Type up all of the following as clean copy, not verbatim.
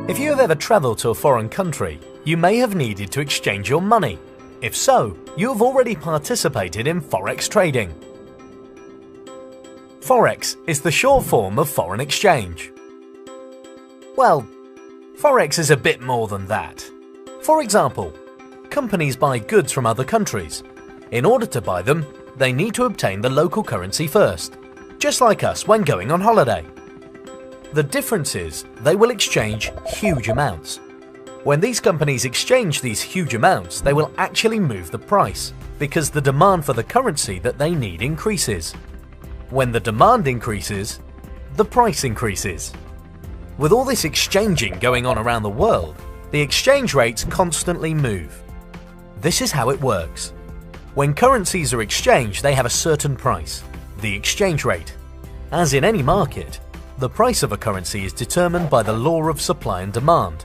If you have ever traveled to a foreign country, you may have needed to exchange your money. If so, you have already participated in Forex trading. Forex is the short form of foreign exchange. Well, Forex is a bit more than that. For example, companies buy goods from other countries. In order to buy them, they need to obtain the local currency first, just like us when going on holiday. The difference is they will exchange huge amounts. When these companies exchange these huge amounts, they will actually move the price because the demand for the currency that they need increases. When the demand increases, the price increases. With all this exchanging going on around the world, the exchange rates constantly move. This is how it works. When currencies are exchanged, they have a certain price, the exchange rate. As in any market, the price of a currency is determined by the law of supply and demand.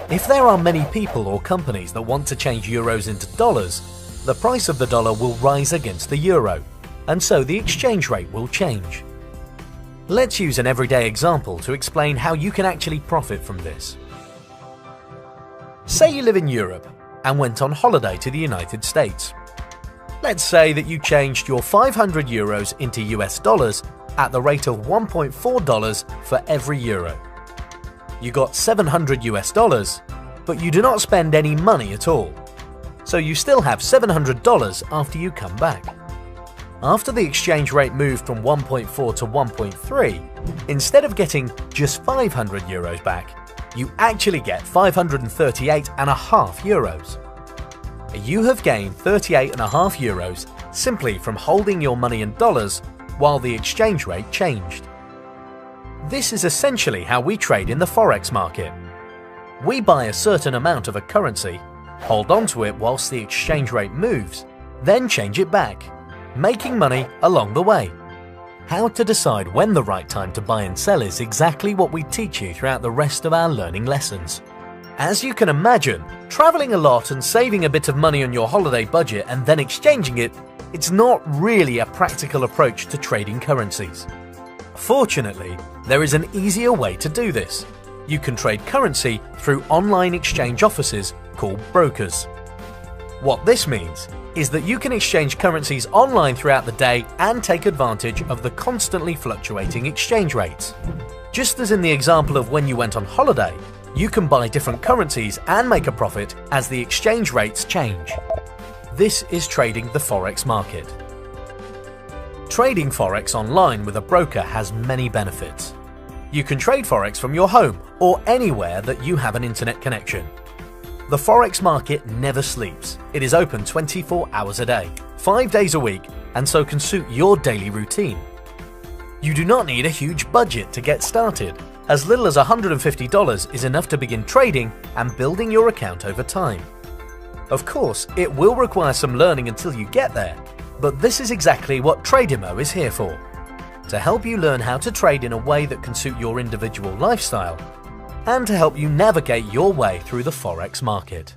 If there are many people or companies that want to change euros into dollars, the price of the dollar will rise against the euro, and so the exchange rate will change. Let's use an everyday example to explain how you can actually profit from this. Say you live in Europe and went on holiday to the United States. Let's say that you changed your 500 euros into US dollars at the rate of $1.4 for every euro. You got 700 US dollars, but you do not spend any money at all. So you still have $700 after you come back. After the exchange rate moved from 1.4 to 1.3, instead of getting just 500 euros back, you actually get 538.5 euros. You have gained 38.5 euros simply from holding your money in dollars while the exchange rate changed. This is essentially how we trade in the Forex market. We buy a certain amount of a currency, hold on to it whilst the exchange rate moves, then change it back, making money along the way. How to decide when the right time to buy and sell is exactly what we teach you throughout the rest of our learning lessons. As you can imagine, traveling a lot and saving a bit of money on your holiday budget and then exchanging it, it's not really a practical approach to trading currencies. Fortunately, there is an easier way to do this. You can trade currency through online exchange offices called brokers. What this means is that you can exchange currencies online throughout the day and take advantage of the constantly fluctuating exchange rates. Just as in the example of when you went on holiday, you can buy different currencies and make a profit as the exchange rates change. This is trading the Forex market. Trading Forex online with a broker has many benefits. You can trade Forex from your home or anywhere that you have an internet connection. The Forex market never sleeps. It is open 24 hours a day, 5 days a week, and so can suit your daily routine. You do not need a huge budget to get started. As little as $150 is enough to begin trading and building your account over time. Of course, it will require some learning until you get there, but this is exactly what Tradimo is here for. To help you learn how to trade in a way that can suit your individual lifestyle, and to help you navigate your way through the Forex market.